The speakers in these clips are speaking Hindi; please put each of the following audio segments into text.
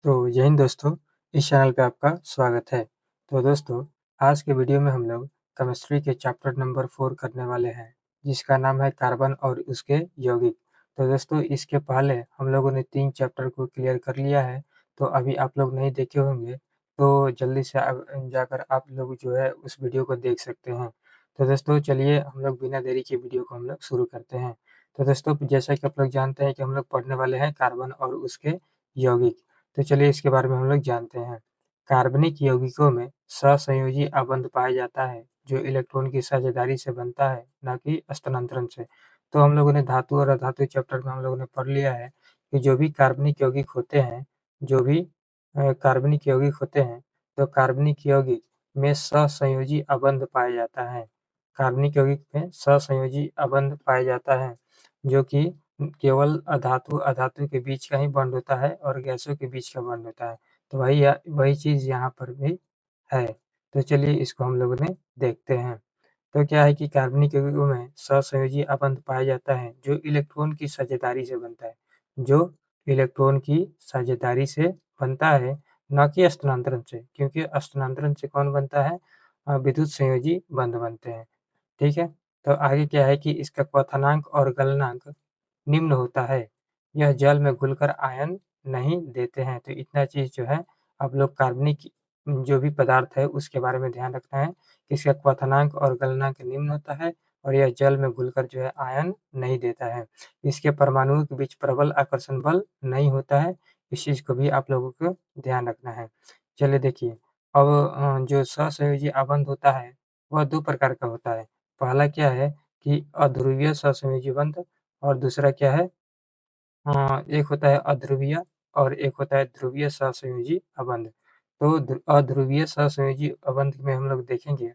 तो जय हिंद दोस्तों, इस चैनल पे आपका स्वागत है। तो दोस्तों, आज के वीडियो में हम लोग केमिस्ट्री के चैप्टर नंबर 4 करने वाले हैं, जिसका नाम है कार्बन और उसके यौगिक। तो दोस्तों, इसके पहले हम लोगों ने 3 चैप्टर को क्लियर कर लिया है, तो अभी आप लोग नहीं देखे होंगे, तो जल्दी से जाकर आप लोग जो है उस वीडियो को देख सकते हैं। तो दोस्तों, चलिए हम लोग बिना देरी के वीडियो को हम लोग शुरू करते हैं। तो दोस्तों, जैसा कि आप लोग जानते हैं कि हम लोग पढ़ने वाले हैं कार्बन और उसके यौगिक। तो चलिए इसके बारे में हम लोग जानते हैं। कार्बनिक यौगिकों में सहसंयोजी अबंध पाया जाता है, जो इलेक्ट्रॉन की साझेदारी से बनता है, न कि स्थानांतरण से। तो हम लोगों ने धातु और अधातु चैप्टर में हम लोगों ने पढ़ लिया है कि जो भी कार्बनिक यौगिक होते हैं, जो भी कार्बनिक यौगिक होते हैं, तो कार्बनिक यौगिक में सहसंयोजी अबंध पाया जाता है। कार्बनिक यौगिक में सहसंयोजी अबंध पाया जाता है, जो कि केवल अधातु के बीच का ही बॉन्ड होता है और गैसों के बीच का बॉन्ड होता है। तो वही चीज़ यहाँ पर भी है। तो चलिए इसको हम लोगों ने देखते हैं। तो क्या है कि कार्बनिक यौगिकों में सहसंयोजी अबंध पाया जाता है, जो इलेक्ट्रॉन की साझेदारी से बनता है। जो इलेक्ट्रॉन की साझेदारी से बनता है, न कि स्थानांतरण से, क्योंकि स्थानांतरण से कौन बनता है? विद्युत संयोजी बंध बनते हैं। ठीक है? तो आगे क्या है कि इसका क्वथनांक और गलनांक निम्न होता है। यह जल में घुलकर आयन नहीं देते हैं। तो इतना चीज़ जो है आप लोग कार्बनिक जो भी पदार्थ है उसके बारे में ध्यान रखना है कि इसका क्वथनांक और गलनांक निम्न होता है और यह जल में घुलकर जो है आयन नहीं देता है। इसके परमाणुओं के बीच प्रबल आकर्षण बल नहीं होता है। इस चीज़ को भी आप लोगों को ध्यान रखना है। चलिए देखिए, अब जो सहसंयोजी अबंध होता है वह 2 प्रकार का होता है। पहला क्या है कि अध्रुवीय सहसंयोजी बंध और दूसरा क्या है, एक होता है अध्रुवीय और एक होता है ध्रुवीय सहसंयोजी अबंध। तो अध्रुवीय सहसंयोजी अबंध में हम लोग देखेंगे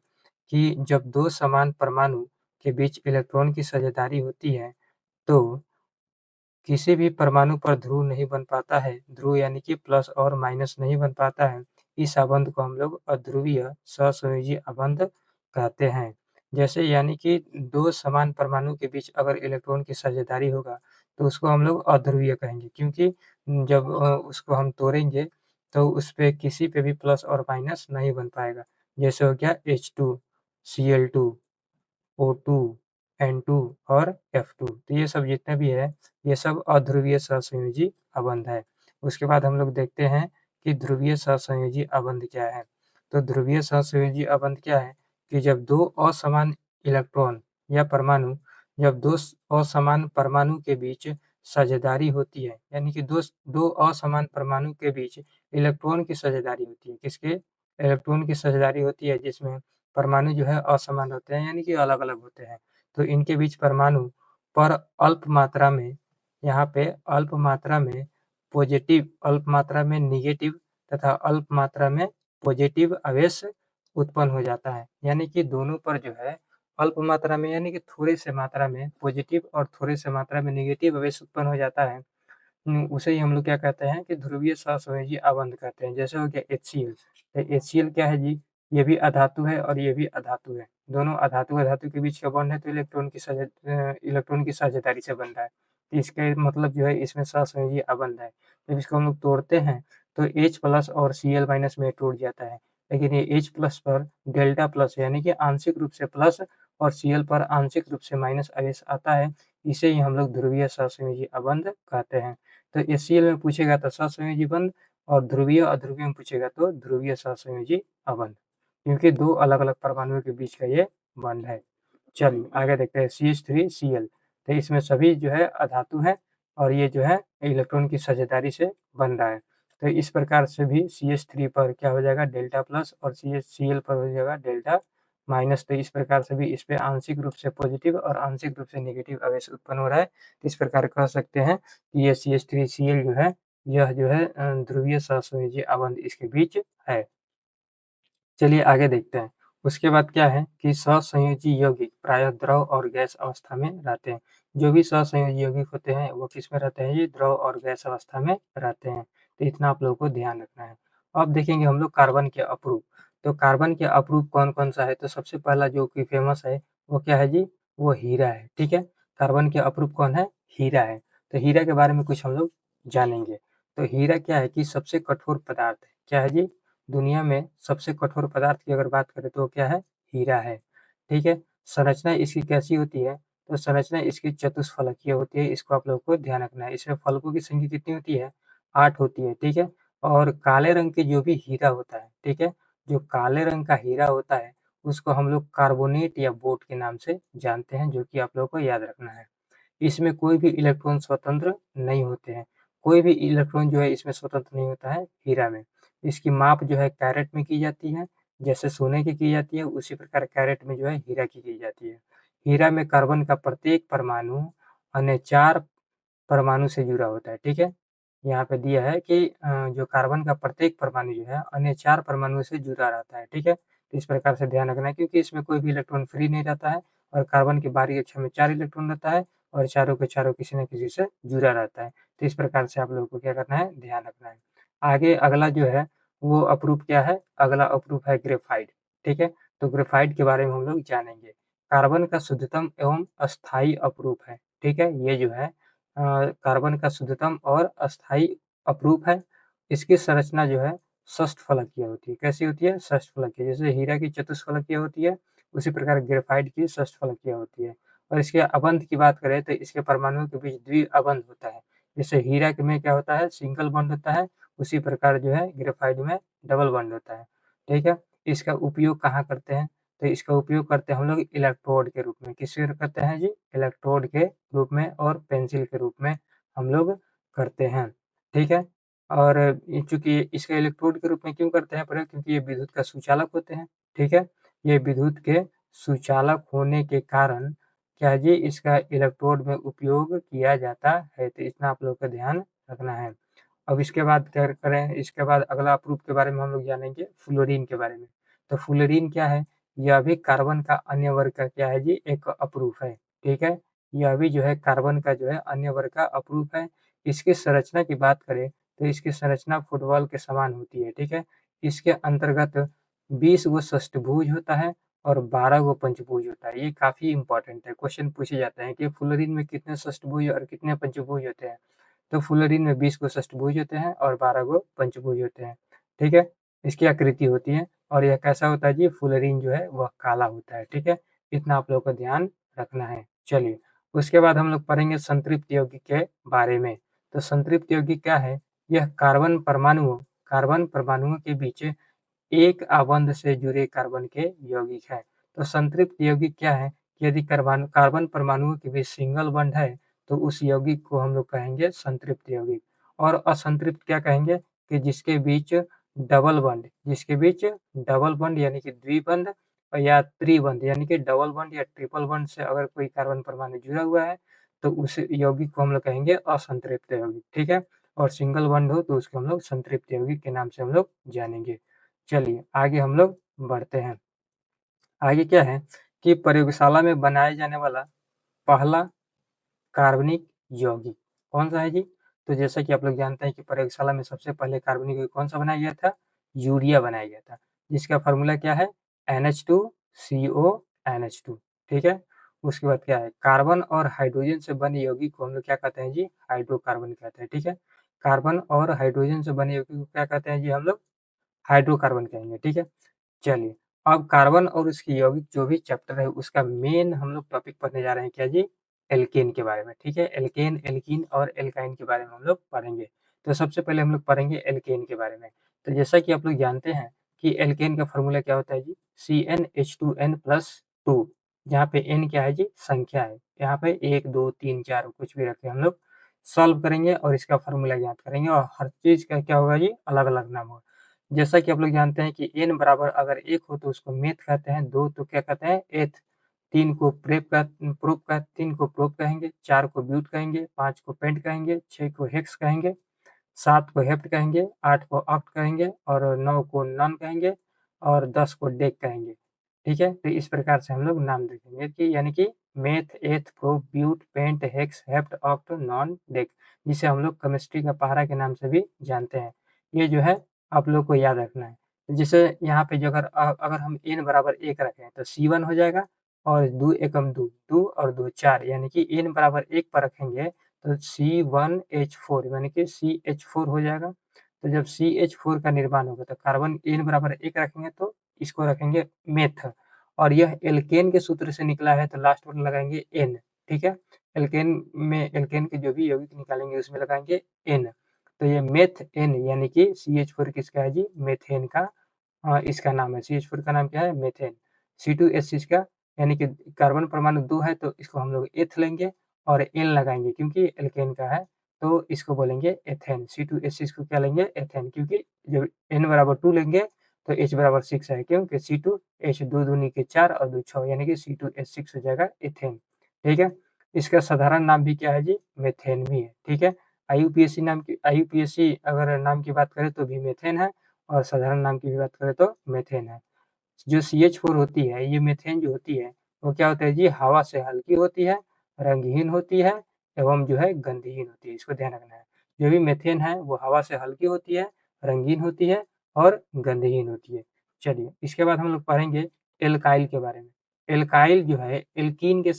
कि जब 2 समान परमाणु के बीच इलेक्ट्रॉन की साझेदारी होती है, तो किसी भी परमाणु पर ध्रुव नहीं बन पाता है, ध्रुव यानी कि प्लस और माइनस नहीं बन पाता है। इस अबंध को हम लोग अध्रुवीय सहसंयोजी अबंध कहते हैं। जैसे यानी कि 2 समान परमाणु के बीच अगर इलेक्ट्रॉन की साझेदारी होगा, तो उसको हम लोग अध्रुवीय कहेंगे, क्योंकि जब उसको हम तोड़ेंगे, तो उसपे किसी पे भी प्लस और माइनस नहीं बन पाएगा। जैसे हो गया H2, Cl2, O2, N2 और F2। तो ये सब जितने भी है, ये सब अध्रुवीय सहसंयोजी अबंध है। उसके बाद हम लोग देखते हैं कि ध्रुवीय सहसंयोजी अबंध क्या है। तो ध्रुवीय सहसंयोजी अबंध क्या है कि जब 2 असमान इलेक्ट्रॉन या परमाणु, जब 2 असमान परमाणु के बीच साझेदारी होती है, यानी कि 2 असमान परमाणु के बीच इलेक्ट्रॉन की साझेदारी होती है। किसके? इलेक्ट्रॉन की साझेदारी होती है, जिसमें परमाणु जो है असमान होते हैं, यानी कि अलग-अलग होते हैं। तो इनके बीच परमाणु पर अल्प मात्रा में, यहाँ पे अल्प मात्रा में पॉजिटिव, अल्प मात्रा में नेगेटिव तथा अल्प मात्रा में पॉजिटिव आवेश उत्पन्न हो जाता है। यानी कि दोनों पर जो है अल्प मात्रा में, यानी कि थोड़े से मात्रा में पॉजिटिव और थोड़े से मात्रा में नेगेटिव आवेश उत्पन्न हो जाता है। उसे ही हम लोग क्या कहते हैं कि ध्रुवीय सहसंयोजी अबंध कहते हैं। जैसे हो गया HCl, तो HCl क्या है जी? ये भी अधातु है और ये भी अधातु है। दोनों अधातु के बीच का बॉन्ड है, तो इलेक्ट्रॉन की साझेदारी से बन रहा है। तो इसका मतलब जो है इसमें सहसंयोजी अबंध है। जब इसको हम लोग तोड़ते हैं, तो H प्लस और Cl माइनस में टूट जाता है। लेकिन ये H प्लस पर डेल्टा प्लस, यानी कि आंशिक रूप से प्लस, और Cl पर आंशिक रूप से माइनस आवेश आता है। इसे ही हम लोग ध्रुवीय सहसंयोजी अबंध कहते हैं। तो HCl में पूछेगा तो सहसंयोजी बंध, और ध्रुवीय अध्रुवीय में पूछेगा तो ध्रुवीय सहसंयोजी अबंध, क्योंकि 2 अलग-अलग परमाणुओं के बीच का ये बंध है। चलिए आगे देखते हैं CH3Cl। तो इसमें सभी जो है अधातु हैं और ये जो है इलेक्ट्रॉन की साझेदारी से बन रहा है। तो इस प्रकार से भी CH3 पर क्या हो जाएगा? डेल्टा प्लस, और CHCl पर हो जाएगा डेल्टा माइनस। तो इस प्रकार से भी इस पे आंशिक रूप से पॉजिटिव और आंशिक रूप से नेगेटिव आवेश उत्पन्न हो रहा है। इस प्रकार कह सकते हैं कि ये CH3Cl जो है, यह जो है ध्रुवीय सहसंयोजी अबंध इसके बीच है। चलिए आगे देखते हैं। उसके बाद क्या है कि सहसंयोजी यौगिक प्रायः द्रव और गैस अवस्था में रहते हैं। जो भी सहसंयोजी यौगिक होते हैं वो किसमें रहते हैं? ये द्रव और गैस अवस्था में रहते हैं। तो इतना आप लोगों को ध्यान रखना है। अब देखेंगे हम लोग कार्बन के अपरूप। तो कार्बन के अपरूप कौन-कौन सा है? तो सबसे पहला जो कि फेमस है वो क्या है जी? वो हीरा है। ठीक है? कार्बन के अपरूप कौन है? हीरा है। तो हीरा के बारे में कुछ हम लोग जानेंगे। तो हीरा क्या है कि सबसे कठोर पदार्थ है। क्या है जी? दुनिया में सबसे कठोर पदार्थ की अगर बात करें तो वो क्या है? हीरा है। ठीक है? संरचना इसकी कैसी होती है? तो संरचना इसकी चतुष्फलकीय होती है, इसको आप लोगों को ध्यान रखना है। इसमें फलकों की संख्या कितनी होती है? 8 होती है, ठीक है? और काले रंग के जो भी हीरा होता है, ठीक है? जो काले रंग का हीरा होता है, उसको हम लोग कार्बोनेट या बोट के नाम से जानते हैं, जो कि आप लोगों को याद रखना है। इसमें कोई भी इलेक्ट्रॉन स्वतंत्र नहीं होते हैं। कोई भी इलेक्ट्रॉन जो है इसमें स्वतंत्र नहीं होता है हीरा में। इसकी माप जो है कैरेट में की जाती है, जैसे सोने की जाती है, उसी प्रकार कैरेट में जो है हीरा की जाती है। हीरा में कार्बन का प्रत्येक परमाणु अन्य 4 परमाणु से जुड़ा होता है, ठीक है? यहाँ पे दिया है कि जो कार्बन का प्रत्येक परमाणु जो है अन्य 4 परमाणुओं से जुड़ा रहता है, ठीक है? तो इस प्रकार से ध्यान रखना है क्योंकि इसमें कोई भी इलेक्ट्रॉन फ्री नहीं रहता है और कार्बन की बाहरी कक्षा में 4 इलेक्ट्रॉन रहता है और चारों के चारों किसी न किसी से जुड़ा रहता है। तो इस प्रकार से आप लोगों को क्या करना है? ध्यान रखना है। आगे अगला जो है वो अपरूप क्या है? अगला अपरूप है ग्रेफ़ाइट, ठीक है? तो ग्रेफ़ाइट के बारे में हम लोग जानेंगे। कार्बन का शुद्धतम एवं अस्थायी अपरूप है, ठीक है? ये जो है कार्बन का शुद्धतम और अस्थायी अपरूप है। इसकी संरचना जो है षष्ठफलकीय होती है। कैसी होती है? षष्ठफलकीय। जैसे हीरा की चतुष्फलकीय होती है, उसी प्रकार ग्रेफ़ाइट की षष्ठफलकीय होती है। और इसके अबंध की बात करें तो इसके परमाणुओं के बीच द्विअबंध होता है। जैसे हीरा के में क्या होता है? सिंगल बॉन्ड होता है, उसी प्रकार जो है ग्रेफ़ाइट में डबल बॉन्ड होता है। ठीक है? इसका उपयोग कहाँ करते हैं? तो इसका उपयोग करते हैं हम लोग इलेक्ट्रोड के रूप में। किसके करते हैं जी? इलेक्ट्रोड के रूप में और पेंसिल के रूप में हम लोग करते हैं। ठीक है? और चूँकि इसका इलेक्ट्रोड के रूप में क्यों करते हैं प्रयोग? क्योंकि ये विद्युत का सुचालक होते हैं। ठीक है? ये विद्युत के सुचालक होने के कारण क्या है जी? इसका इलेक्ट्रोड में उपयोग किया जाता है। तो इतना आप लोगों को ध्यान रखना है। अब इसके बाद क्या करें? इसके बाद अगला अपरूप के बारे में हम लोग जानेंगे फ्लोरीन के बारे में। तो फ्लोरीन क्या है? यह भी कार्बन का अन्य वर्ग का क्या है जी? एक अपरूप है, ठीक है? यह भी जो है कार्बन का जो है अन्य वर्ग का अपरूप है। इसकी संरचना की बात करें तो इसकी संरचना फुटबॉल के समान होती है, ठीक है? इसके अंतर्गत 20 गो षष्ठभुज होता है और 12 गो पंचभुज होता है। ये काफ़ी इम्पोर्टेंट है, क्वेश्चन पूछे जाते हैं कि फ्लोरीन में कितने षष्ठभुज और कितने पंचभुज होते हैं? तो फ्लोरीन में 20 गो षष्ठभुज होते हैं और 12 गो पंचभुज होते हैं, ठीक है? इसकी आकृति होती है और यह कैसा होता है जी? फ्लोरीन जो है वह काला होता है, ठीक है? इतना आप लोगों को ध्यान रखना है। चलिए, उसके बाद हम लोग पढ़ेंगे संतृप्त यौगिक के बारे में। तो संतृप्त यौगिक क्या है? यह कार्बन परमाणुओं के बीच एक आबंध से जुड़े कार्बन के यौगिक है। तो संतृप्त यौगिक क्या है? यदि कार्बन परमाणुओं के बीच सिंगल बॉन्ड है, तो उस यौगिक को हम लोग कहेंगे संतृप्त यौगिक। और असंतृप्त क्या कहेंगे? कि जिसके बीच डबल बॉन्ड यानी कि द्विबंध या त्रिबंध यानी कि डबल बॉन्ड या ट्रिपल बॉन्ड से अगर कोई कार्बन परमाणु जुड़ा हुआ है, तो उस यौगिक को हम लोग कहेंगे असंतृप्त यौगिक, ठीक है? और सिंगल बॉन्ड हो तो उसको हम लोग संतृप्त यौगिक के नाम से हम लोग जानेंगे। चलिए, आगे हम लोग बढ़ते हैं। आगे क्या है कि प्रयोगशाला में बनाया जाने वाला पहला कार्बनिक यौगिक कौन-सा है जी? तो जैसा कि आप लोग जानते हैं कि प्रयोगशाला में सबसे पहले कार्बनिक यौगिक कौन-सा बनाया गया था? यूरिया बनाया गया था, जिसका फ़ॉर्मूला क्या है? NH2CONH2, ठीक है? उसके बाद क्या है? कार्बन और हाइड्रोजन से बने यौगिक को हम लोग क्या कहते हैं जी? हाइड्रोकार्बन कहते हैं, ठीक है? कार्बन और हाइड्रोजन से बने यौगिक को क्या कहते हैं जी हम लोग? हाइड्रोकार्बन कहेंगे, ठीक है? चलिए, अब कार्बन और उसकी यौगिक जो भी चैप्टर है उसका मेन हम लोग टॉपिक पढ़ने जा रहे हैं क्या जी? एल्केन के बारे में, ठीक है? एल्केन, एल्कीन और एल्काइन के बारे में हम लोग पढ़ेंगे। तो सबसे पहले हम लोग पढ़ेंगे एल्केन के बारे में। तो जैसा कि आप लोग जानते हैं कि एल्केन का फ़ॉर्मूला क्या होता है जी? CnH2n+2 जहाँ पे n क्या है जी? संख्या है। यहाँ पे 1, 2, 3, 4 कुछ भी रखें हम लोग सॉल्व करेंगे और इसका फ़ॉर्मूला ज्ञात करेंगे और हर चीज़ का क्या होगा जी? अलग-अलग नाम होगा। जैसा कि आप लोग जानते हैं कि n बराबर अगर 1 हो तो उसको मेथ कहते हैं, 2 तो क्या कहते हैं? एथ, 3 को प्रोप कहेंगे, 4 को ब्यूट कहेंगे, 5 को पेंट कहेंगे, 6 को हेक्स कहेंगे, 7 को हेप्ट कहेंगे, 8 को ऑक्ट कहेंगे और 9 को नॉन कहेंगे और 10 को डेक कहेंगे। ठीक है? तो इस प्रकार से हम लोग नाम देखेंगे कि यानी कि meth, eth, prop, but, pent, hex, hept, oct, non, dec जिसे हम लोग केमिस्ट्री का पहरा के नाम से भी जानते हैं। ये जो है आप लोग को याद रखना है। जैसे यहाँ पे जो अगर हम n बराबर 1 रखें तो C1 हो जाएगा और 2 एकम 2, 2 और 2 4 यानी कि n बराबर 1 पर रखेंगे तो C1H4 यानी कि CH4 हो जाएगा। तो जब CH4 का निर्माण होगा तो कार्बन n बराबर 1 रखेंगे तो इसको रखेंगे मेथ, और यह एल्केन के सूत्र से निकला है तो लास्ट में लगाएँगे n, ठीक है? एल्केन के जो भी यौगिक निकालेंगे उसमें लगाएँगे n। तो ये मेथ n यानी कि CH4 किसका है जी? मेथेन का इसका नाम है। CH4 का नाम क्या है? मेथेन। C2H6 का यानी कि कार्बन परमाणु 2 है तो इसको हम लोग एथ लेंगे और n लगाएँगे क्योंकि एल्केन का है तो इसको बोलेंगे एथेन। C2H6 को क्या लेंगे? एथेन, क्योंकि जब n बराबर 2 लेंगे तो H बराबर 6 है, क्योंकि C2H 2 दूनी के 4 और 2 6 यानी कि C2H6 हो जाएगा एथेन, ठीक है? इसका साधारण नाम भी क्या है जी? मेथेन भी है, ठीक है? IUPAC अगर नाम की बात करें तो भी मेथेन है और साधारण नाम की भी बात करें तो मेथेन है। जो CH4 होती है, ये मीथेन जो होती है, वो क्या होता है जी? हवा से हल्की होती है, रंगहीन होती है एवं जो है गंधहीन होती है, इसको ध्यान रखना है। जो भी मीथेन है वो हवा से हल्की होती है, रंगीन होती है और गंधहीन होती है। चलिए, इसके बाद हम लोग पढ़ेंगे एल्काइल के बारे में। एल्काइल जो है एल्केन के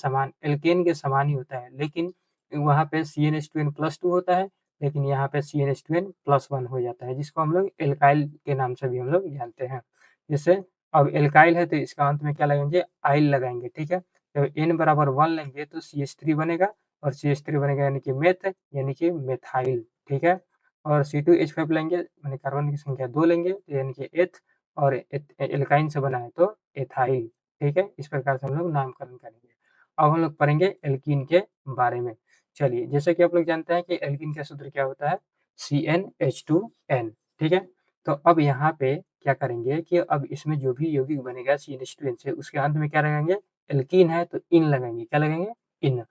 समान ही होता है, लेकिन वहाँ पे CnH2n+2 होता है, लेकिन यहाँ पे CnH2n+1 हो जाता है, जिसको हम लोग एल्काइल के नाम से भी हम लोग जानते हैं। जैसे अब एल्काइल है तो इसका अंत में क्या लगाएँगे? आइल लगाएँगे, ठीक है? जब n बराबर 1 लेंगे तो CH3 बनेगा और CH3 बनेगा यानी कि मेथ यानी कि मेथाइल, ठीक है? और C2H5 लेंगे माने कार्बन की संख्या 2 लेंगे तो यानी कि एथ, और एल्काइन से बना है तो एथाइल, ठीक है? इस प्रकार से हम लोग नामकरण करेंगे। अब हम लोग पढ़ेंगे एल्कीन के बारे में। चलिए, जैसे कि आप लोग जानते हैं कि एल्कीन का सूत्र क्या होता है? CnH2n, ठीक है? तो अब यहाँ पे क्या करेंगे कि अब इसमें जो भी यौगिक बनेगा CnH2n से उसके अंत में क्या लगाएँगे? एल्कीन है तो इन लगाएँगे, क्या लगाएँगे? इन,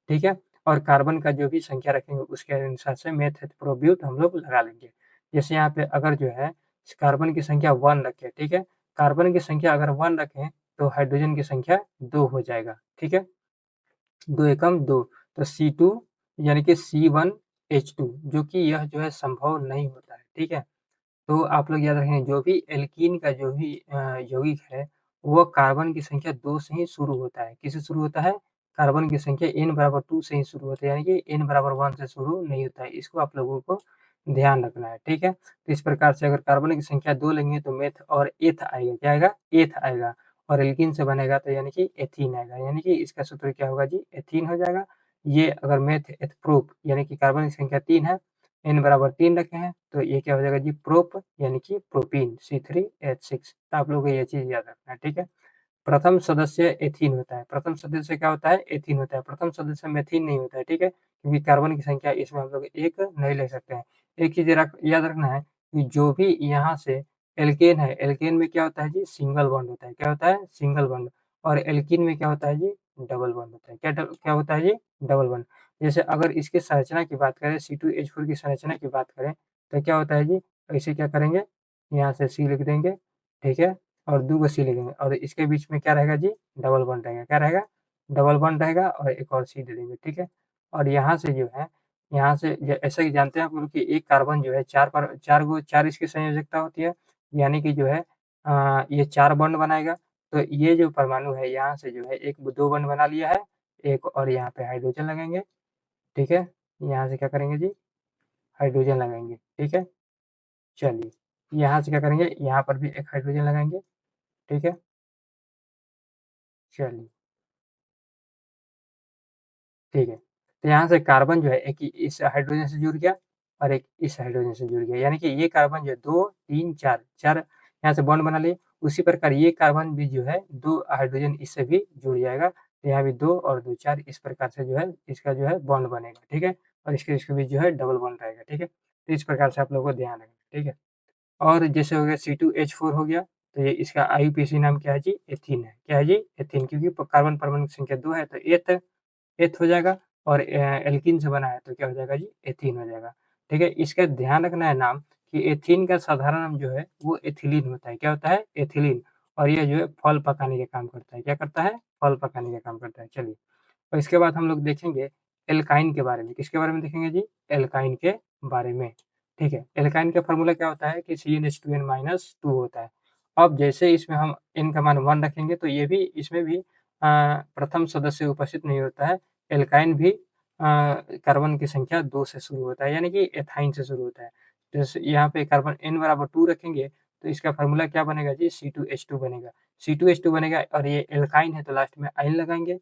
ठीक है? और कार्बन का जो भी संख्या रखेंगे उसके अनुसार से मेथ प्रोब्यूट हम लोग लगा लेंगे। जैसे यहाँ पे अगर जो है कार्बन की संख्या 1 रखें, ठीक है? कार्बन की संख्या अगर 1 रखें तो हाइड्रोजन की संख्या 2 हो जाएगा, ठीक है? 2 एकम 2, तो C2 यानी कि C1H2, जो कि यह जो है संभव नहीं होता है, ठीक है? तो आप लोग याद रखें जो भी एल्कीन का जो भी यौगिक है, वो कार्बन की संख्या 2 से ही शुरू होता है। किससे शुरू होता है? कार्बन की संख्या n बराबर 2 से ही शुरू होता है, यानी कि n बराबर 1 से शुरू नहीं होता है। इसको आप लोगों को ध्यान रखना है, ठीक है? तो इस प्रकार से अगर कार्बन की संख्या 2 लेंगे तो मेथ और एथ आएगा, क्या आएगा? एथ आएगा, और एल्कीन से बनेगा तो यानी कि एथीन आएगा, यानी कि इसका सूत्र क्या होगा जी? एथीन हो जाएगा। ये अगर मेथ एथ प्रोप यानी कि कार्बन की संख्या 3 है, n बराबर 3 रखे हैं तो ये क्या हो जाएगा जी? प्रोप यानी कि प्रोपीन C3H6। तो आप लोगों को ये चीज़ याद रखना है, ठीक है? प्रथम सदस्य एथीन होता है। प्रथम सदस्य क्या होता है? एथीन होता है। प्रथम सदस्य मेथीन नहीं होता है, ठीक है? क्योंकि कार्बन की संख्या इसमें हम लोग 1 नहीं ले सकते हैं। एक चीज़ याद रखना है कि जो भी यहाँ से एल्केन है, एल्केन में क्या होता है जी? सिंगल बॉन्ड होता है। क्या होता है? Single bond. और एल्कीन में क्या होता है जी? डबल बॉन्ड होता है। क्या होता है जी? Double bond. जैसे अगर इसकी संरचना की बात करें, C2H4 की संरचना की बात करें, तो क्या होता है जी? इसे क्या करेंगे? यहाँ से C लिख देंगे, ठीक है? और 2 को सी लिखेंगे और इसके बीच में क्या रहेगा जी? डबल बॉन्ड रहेगा। क्या रहेगा? डबल बॉन्ड रहेगा और एक और सी दे देंगे, ठीक है? और यहाँ से जो है, यहाँ से ऐसा कि जानते हैं आप लोग कि एक कार्बन जो है 4 इसकी संयोजकता होती है, यानी कि जो है ये 4 बॉन्ड बनाएगा। तो ये जो परमाणु है यहाँ से जो है 2 बॉन्ड बना लिया है, एक और यहाँ पे हाइड्रोजन लगाएँगे, ठीक है? यहाँ से क्या करेंगे जी? हाइड्रोजन लगाएँगे, ठीक है? चलिए, यहाँ से क्या करेंगे? यहाँ पर भी एक हाइड्रोजन लगाएँगे, ठीक है? चलिए। ठीक है। तो यहाँ से कार्बन जो है एक इस हाइड्रोजन से जुड़ गया और एक इस हाइड्रोजन से जुड़ गया। यानी कि ये कार्बन जो है 2, 3, 4, 4 यहाँ से बॉन्ड बना लिए। उसी प्रकार ये कार्बन भी जो है 2 हाइड्रोजन इससे भी जुड़ जाएगा। तो यहाँ भी 2 और 2 4 इस प्रकार से जो है इसका जो है बॉन्ड बनेगा, ठीक है? और इसके बीच जो है डबल बॉन्ड रहेगा, ठीक है? तो इस प्रकार से आप लोगों को ध्यान रखना है, ठीक है? और जैसे हो गया C2H4 हो गया, तो ये इसका आईयूपीएसी नाम क्या है जी? एथीन है। क्या है जी? एथीन, क्योंकि कार्बन परमाणु की संख्या 2 है तो एथ एथ हो जाएगा, और एल्कीन से बना है तो क्या हो जाएगा जी? एथीन हो जाएगा, ठीक है? इसका ध्यान रखना है नाम कि एथीन का साधारण नाम जो है वो एथिलीन होता है। क्या होता है? एथिलीन। और ये जो है फल पकाने का काम करता है। क्या करता है? फल पकाने का काम करता है। चलिए, और इसके बाद हम लोग देखेंगे एल्काइन के बारे में। किसके बारे में देखेंगे जी? एल्काइन के बारे में, ठीक है? एल्काइन का फ़ॉर्मूला क्या होता है कि CnH2n-2 होता है। अब जैसे इसमें हम n का मान 1 रखेंगे तो ये भी इसमें भी प्रथम सदस्य उपस्थित नहीं होता है। एल्काइन भी कार्बन की संख्या 2 से शुरू होता है, यानी कि एथाइन से शुरू होता है। जैसे यहाँ पे कार्बन n बराबर 2 रखेंगे तो इसका फ़ॉर्मूला क्या बनेगा जी, C2H2 बनेगा। C2H2 बनेगा और ये एल्काइन है तो लास्ट में आइन लगाएँगे,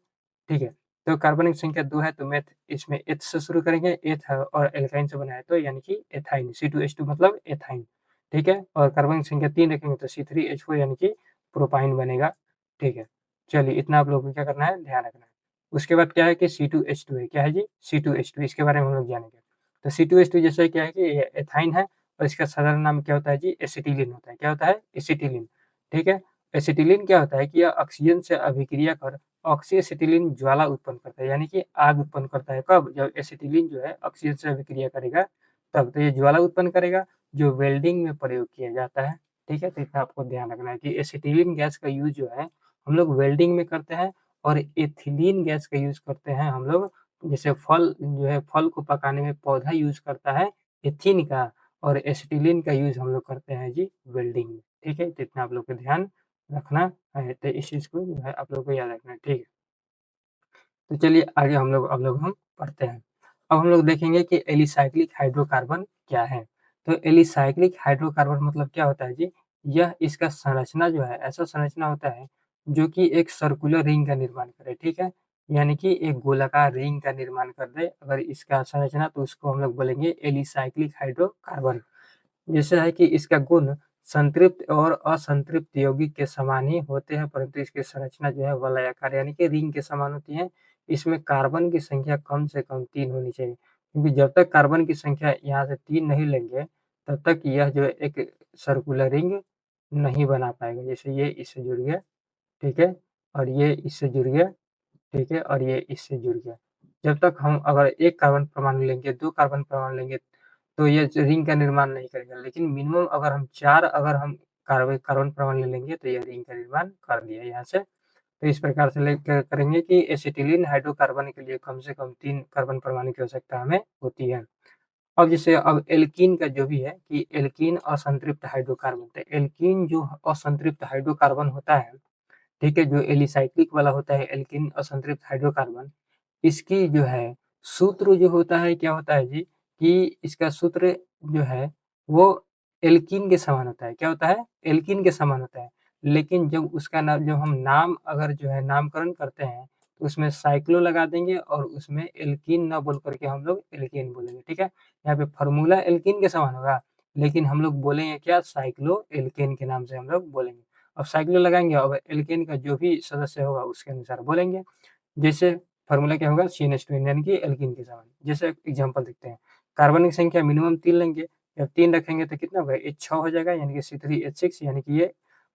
ठीक है। तो कार्बनिक संख्या 2 है तो मेथ इसमें एथ से शुरू करेंगे, एथ है और एल्काइन से बना है तो यानी कि एथाइन, C2H2 मतलब एथाइन, ठीक है। और कार्बनिक संख्या 3 रखेंगे तो C3H4 यानी कि प्रोपाइन बनेगा, ठीक है। चलिए इतना आप लोगों को क्या करना है, ध्यान रखना है। उसके बाद क्या है कि C2H2 है, क्या है जी, C2H2, इसके बारे में हम लोग जानेंगे। तो C2H2 जैसे क्या है कि ये एथाइन है और इसका साधारण नाम क्या होता है जी, एसिटिलीन होता है। क्या होता है, एसिटिलीन, ठीक है। एसिटिलीन क्या होता है कि यह ऑक्सीजन से अभिक्रिया कर ऑक्सी-एसिटिलीन ज्वाला उत्पन्न करता है, यानी कि आग उत्पन्न करता है। कब? जब एसिटिलीन जो है ऑक्सीजन से अभिक्रिया करेगा तब। तो ये ज्वाला उत्पन्न करेगा जो वेल्डिंग में प्रयोग किया जाता है, ठीक है। तो इतना आपको ध्यान रखना है कि एसिटिलीन गैस का यूज़ जो है हम लोग वेल्डिंग में करते हैं और एथिलीन गैस का यूज़ करते हैं हम लोग, जैसे फल जो है, फल को पकाने में पौधा यूज़ करता है एथिन का, और एसिटिलीन का यूज़ हम लोग करते हैं जी वेल्डिंग में, ठीक है। तो इतना आप लोग को ध्यान रखना है, तो इस चीज़ को जो है आप लोग को याद रखना है, ठीक है। तो चलिए आगे हम पढ़ते हैं। अब हम लोग देखेंगे कि एलिसाइक्लिक हाइड्रोकार्बन क्या है। तो एलिसाइक्लिक हाइड्रोकार्बन मतलब क्या होता है जी? यह इसका संरचना जो है, ऐसा संरचना होता है जो कि एक सर्कुलर रिंग का निर्माण करे, ठीक है? यानी कि एक गोलाकार रिंग का निर्माण कर दे अगर इसका संरचना, तो उसको हम लोग बोलेंगे एलिसाइक्लिक हाइड्रोकार्बन। जैसे है कि इसका गुण संतृप्त और असंतृप्त यौगिक के समान ही होते हैं, परंतु इसकी संरचना जो है वलयाकार यानी कि रिंग के समान होती है। इसमें कार्बन की संख्या कम से कम 3 होनी चाहिए, क्योंकि जब तक कार्बन की संख्या यहाँ से 3 नहीं लेंगे, तब तक यह जो है एक सर्कुलर रिंग नहीं बना पाएगा। जैसे ये इससे जुड़ गया, ठीक है? और ये इससे जुड़ गया, ठीक है? और ये इससे जुड़ गया। जब तक हम अगर 1 कार्बन परमाणु लेंगे, 2 कार्बन परमाणु लेंगे, तो ये रिंग का निर्माण नहीं करेगा। लेकिन मिनिमम अगर हम 4 अगर हम कार्बन परमाणु ले लेंगे, तो ये रिंग का निर्माण कर दिया यहाँ से। तो इस प्रकार से क्या करेंगे कि एसिटिलीन हाइड्रोकार्बन के लिए कम से कम 3 कार्बन परमाणु की आवश्यकता हमें होती है। अब जैसे अब एल्कीन का जो भी है कि एल्कीन असंतृप्त हाइड्रोकार्बन, तो एल्कीन जो असंतृप्त हाइड्रोकार्बन होता है, ठीक है, जो एलिसाइक्लिक वाला होता है एल्कीन असंतृप्त हाइड्रोकार्बन, इसकी जो है सूत्र जो होता है क्या होता है जी, कि इसका सूत्र जो है वो एल्कीन के समान होता है। क्या होता है? एल्कीन के समान होता है। लेकिन जब उसका नाम, जब हम नाम अगर जो है नामकरण करते हैं, तो उसमें साइक्लो लगा देंगे और उसमें एल्कीन ना बोल करके हम लोग एल्केन बोलेंगे, ठीक है? यहाँ पे फ़ॉर्मूला एल्कीन के समान होगा, लेकिन हम लोग बोलेंगे क्या, साइक्लो एल्केन के नाम से हम लोग बोलेंगे। अब साइक्लो लगाएँगे और एल्केन का जो भी सदस्य होगा उसके अनुसार बोलेंगे। जैसे फ़ॉर्मूला क्या होगा, CnH2 यानी कि एल्कीन के समान। जैसे एग्ज़ाम्पल देखते हैं, कार्बन की संख्या मिनिमम 3 लेंगे, जब 3 रखेंगे तो कितना होगा, ये 6 हो जाएगा, यानी कि C3H6, यानी कि ये,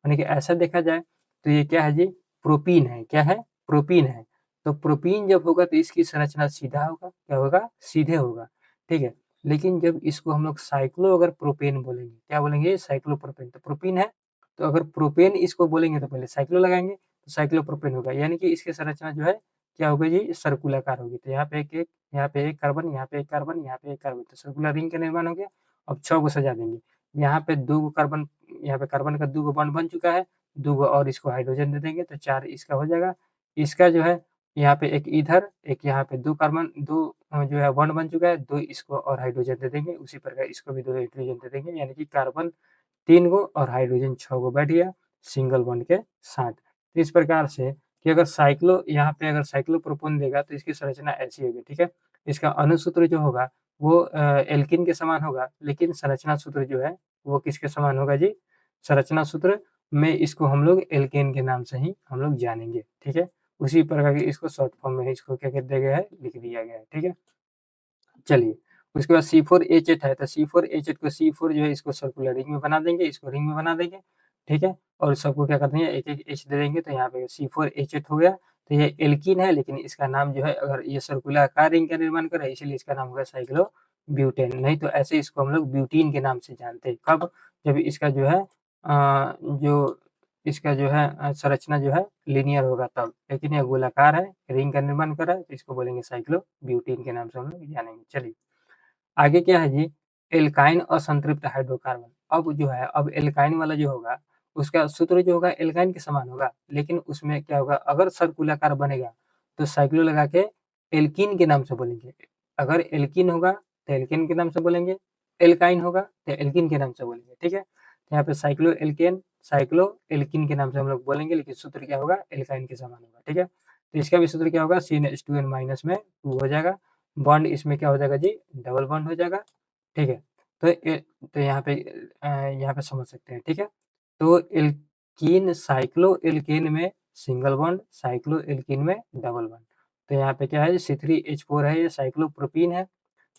यानी कि ऐसा देखा जाए तो ये क्या है जी, प्रोपीन है। क्या है? प्रोपीन है। तो प्रोपीन जब होगा तो इसकी संरचना सीधा होगा, क्या होगा, सीधे होगा, ठीक है। लेकिन जब इसको हम लोग साइक्लो अगर प्रोपेन बोलेंगे, क्या बोलेंगे, साइक्लोप्रोपेन, तो प्रोपीन है, तो अगर प्रोपेन इसको बोलेंगे तो पहले साइक्लो लगाएँगे, तो साइक्लोप्रोपेन होगा, यानी कि इसकी संरचना जो है क्या होगी जी, सर्कुलाकार होगी। तो यहाँ पे एक-एक, यहाँ पे 1 कार्बन, यहाँ पे 1 कार्बन, यहाँ पे 1 कार्बन, तो सर्कुलर रिंग का निर्माण हो गया। अब 6 को सजा देंगे। यहाँ पे 2 गो कार्बन, यहाँ पे कार्बन का 2 गो बॉन्ड बन चुका है, 2 गो और इसको हाइड्रोजन दे देंगे तो 4 इसका हो जाएगा। इसका जो है यहाँ पे 1 इधर, 1 यहाँ पे 2 कार्बन, 2 जो है बॉन्ड बन चुका है, 2 इसको और हाइड्रोजन दे देंगे। उसी प्रकार इसको भी 2 हाइड्रोजन दे देंगे, यानी कि कार्बन 3 गो और हाइड्रोजन 6 गो बैठ गया सिंगल बॉन्ड के साथ। तो इस प्रकार से कि अगर साइक्लो, यहाँ पे अगर साइक्लोप्रोपेन देगा तो इसकी संरचना ऐसी होगी, ठीक है। इसका अणुसूत्र जो होगा वो एल्कीन के समान होगा, लेकिन संरचना सूत्र जो है वो किसके समान होगा जी? संरचना सूत्र में इसको हम लोग एल्केन के नाम से ही हम लोग जानेंगे, ठीक है। उसी प्रकार के इसको शॉर्ट फॉर्म में इसको क्या कर दिया गया है, लिख दिया गया है, ठीक है। चलिए, उसके बाद C4H8 है, तो C4H8 को C4 जो है इसको सर्कुलर रिंग में बना देंगे, इसको रिंग में बना देंगे, ठीक है? और सबको क्या कर देंगे, एक-एक H दे देंगे, तो यहाँ पे C4H8 हो गया। तो ये एल्कीन है, लेकिन इसका नाम जो है, अगर ये सर्कुलाकार रिंग का निर्माण कर रहा है, इसीलिए इसका नाम होगा साइक्लोब्यूटेन, नहीं तो ऐसे इसको हम लोग ब्यूटीन के नाम से जानते हैं। कब? जब इसका जो है जो इसका जो है संरचना जो है लीनियर होगा तब, लेकिन ये गोलाकार है, रिंग का निर्माण कर रहा है, तो इसको बोलेंगे साइक्लोब्यूटेन के नाम से हम लोग जानेंगे। चलिए, आगे क्या है जी, एल्काइन असंतृप्त हाइड्रोकार्बन। अब जो है, अब एल्काइन वाला जो होगा, उसका सूत्र जो होगा एल्काइन के समान होगा, लेकिन उसमें क्या होगा, अगर सर्कुलाकार बनेगा, तो साइक्लो लगा के एल्कीन के नाम से बोलेंगे। अगर एल्कीन होगा तो एल्केन के नाम से बोलेंगे, एल्काइन होगा तो एल्कीन के नाम से बोलेंगे, ठीक है। तो यहाँ पे साइक्लो एल्केन, साइक्लो एल्कीन के नाम से हम लोग बोलेंगे, लेकिन सूत्र क्या होगा, एल्काइन के समान होगा, ठीक है। तो इसका भी सूत्र क्या होगा, CnH2n माइनस में 2 हो जाएगा, बॉन्ड इसमें क्या हो जाएगा जी, डबल बॉन्ड हो जाएगा, ठीक है। तो यहाँ पे समझ सकते हैं, ठीक है। तो एल्कीन साइक्लो एल्केन में सिंगल बॉन्ड, साइक्लो एल्कीन में डबल बॉन्ड। तो यहाँ पे क्या है, C3H4 है, ये साइक्लोप्रोपीन है।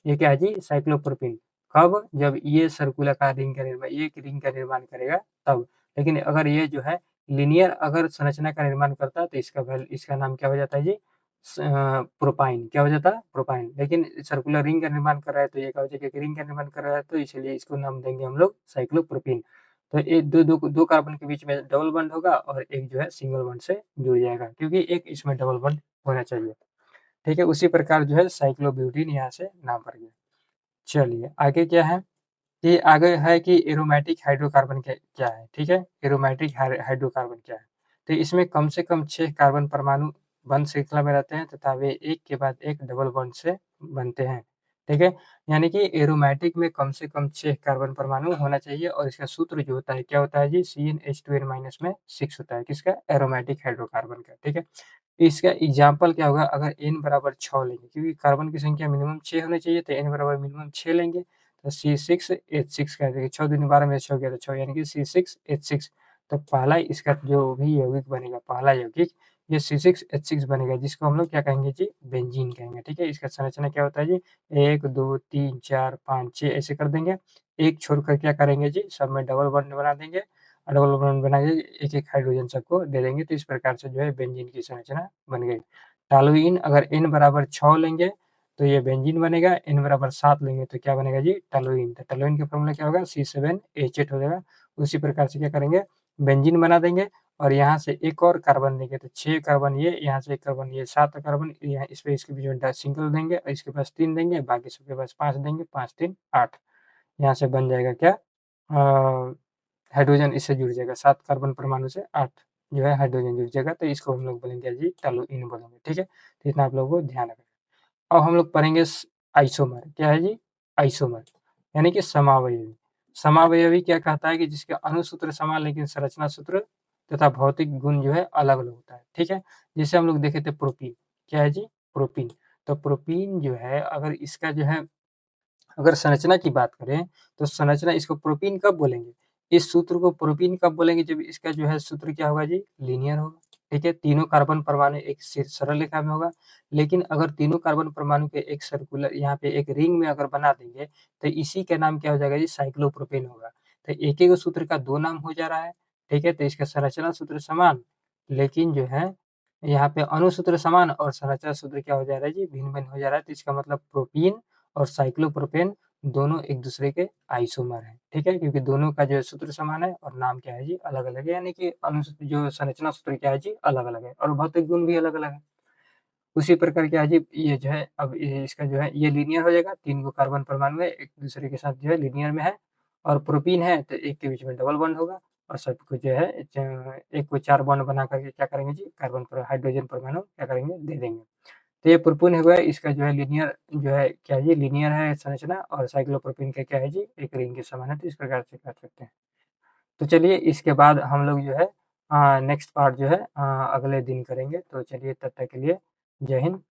ये क्या है जी, साइक्लोप्रोपीन। कब, जब ये सर्कुलाकार रिंग का निर्माण, ये रिंग का निर्माण करेगा तब। लेकिन अगर ये जो है लीनियर अगर संरचना का निर्माण करता है तो इसका नाम क्या हो जाता है जी, प्रोपाइन। क्या हो जाता है, प्रोपाइन। लेकिन सर्कुलर रिंग का निर्माण कर रहा है तो ये क्या हो जाएगा, रिंग का निर्माण कर रहा है, तो इसलिए इसको नाम देंगे हम लोग साइक्लोप्रोपीन। तो ये दो कार्बन के बीच में डबल बॉन्ड होगा और एक जो है सिंगल बॉन्ड से जुड़ जाएगा, क्योंकि एक इसमें डबल बॉन्ड होना चाहिए, ठीक है। उसी प्रकार जो है साइक्लोब्यूटीन यहाँ से नाम पड़ गया। चलिए आगे क्या है, कि आगे है कि एरोमेटिक हाइड्रोकार्बन क्या है, ठीक है। एरोमेटिक हाइड्रोकार्बन क्या है, तो इसमें कम से कम 6 कार्बन परमाणु बंध श्रृंखला में रहते हैं तथा वे एक के बाद एक डबल बॉन्ड से बनते हैं, ठीक है। यानी कि एरोमेटिक में कम से कम 6 कार्बन परमाणु होना चाहिए, और इसका सूत्र जो होता है क्या होता है जी, CnH2n माइनस में 6 होता है, किसका, एरोमेटिक हाइड्रोकार्बन का, ठीक है। इसका एग्जाम्पल क्या होगा, अगर n बराबर 6 लेंगे, क्योंकि कार्बन की संख्या मिनिमम 6 होनी चाहिए, तो n बराबर मिनिमम 6 लेंगे, तो C6H6 कह देंगे, 6 दूनी 12 में 6 गया तो 6, यानी कि C6H6। तो पहला इसका जो भी यौगिक बनेगा, पहला यौगिक ये C6H6 बनेगा, जिसको हम लोग क्या कहेंगे जी, बेंजीन कहेंगे, ठीक है। इसका संरचना क्या होता है जी, 1 2 3 4 5 6 ऐसे कर देंगे, एक छोड़कर क्या करेंगे जी, सब में डबल बॉन्ड बना देंगे, डबल बॉन्ड बना के एक-एक हाइड्रोजन सबको दे देंगे, तो इस प्रकार से जो है बेंजीन की संरचना बन गई। टॉलुइन अगर n बराबर 6 लेंगे तो ये बेंजीन बनेगा, n बराबर 7 लेंगे तो क्या बनेगा जी, टॉलुइन। तो टॉलुइन का फॉर्मूला क्या होगा, C7H8 हो जाएगा। उसी प्रकार से क्या करेंगे, बेंजीन बना देंगे, और यहाँ से एक और कार्बन देंगे तो 6 कार्बन ये, यहाँ से 1 कार्बन ये, 7 कार्बन यहाँ, इस पे इसके बीच में सिंगल देंगे, और इसके पास 3 देंगे, बाकी सबके पास 5 देंगे, 5 3 8। यहाँ से बन जाएगा क्या, हाइड्रोजन इससे जुड़ जाएगा, 7 कार्बन परमाणु से 8 जो है हाइड्रोजन जुड़ जाएगा, तो इसको हम लोग बोलेंगे जी टॉलुइन बोलेंगे, ठीक है। तो इतना आप लोगों को ध्यान रखना। अब हम लोग पढ़ेंगे आइसोमर, क्या है जी, आइसोमर यानी कि समावयवी। समावयवी क्या कहता है, कि जिसके अणुसूत्र समान लेकिन संरचना सूत्र तथा भौतिक गुण जो है अलग-अलग होता है, ठीक है। जैसे हम लोग देखे थे प्रोपीन, क्या है जी, प्रोपीन। तो प्रोपीन जो है, अगर इसका जो है, अगर संरचना की बात करें तो संरचना इसको प्रोपीन कब बोलेंगे, इस सूत्र को प्रोपीन कब बोलेंगे, जब इसका जो है सूत्र क्या होगा जी, लीनियर होगा, ठीक है। तीनों कार्बन परमाणु एक सरल रेखा में होगा। लेकिन अगर तीनों कार्बन परमाणु के एक सर्कुलर यहाँ पे एक रिंग में अगर बना देंगे तो इसी का नाम क्या हो जाएगा जी, साइक्लोप्रोपेन होगा। तो एक एक सूत्र का दो नाम हो जा रहा है, ठीक है। तो इसका संरचना सूत्र समान, लेकिन जो है यहाँ पे अणुसूत्र समान और संरचना सूत्र क्या हो जा रहा है जी, भिन्न भिन्न हो जा रहा है। तो इसका मतलब प्रोपीन और साइक्लोप्रोपेन दोनों एक दूसरे के आइसोमर हैं, ठीक है। क्योंकि दोनों का जो है सूत्र समान है और नाम क्या है जी, अलग अलग है, यानी कि जो संरचना सूत्र क्या है जी, अलग अलग है, और भौतिक गुण भी अलग अलग है। उसी प्रकार क्या है जी, ये जो है, अब इसका जो है ये लीनियर हो जाएगा, 3 गो कार्बन परमाणु है, एक दूसरे के साथ जो है लीनियर में है, और प्रोपीन है तो एक के बीच में डबल बॉन्ड होगा, और सबको जो है एक को 4 बॉन्ड बना करके क्या करेंगे जी, कार्बन पर हाइड्रोजन परमाणु क्या करेंगे, दे देंगे। तो ये प्रोपीन हुआ है, इसका जो है लीनियर जो है क्या है जी, लीनियर है संरचना, और साइक्लोप्रोपीन का क्या है जी, एक रिंग के समान है, तो इस प्रकार से कर सकते हैं। तो चलिए इसके बाद हम लोग जो है नेक्स्ट पार्ट जो है अगले दिन करेंगे। तो चलिए तब तक के लिए जय हिंद।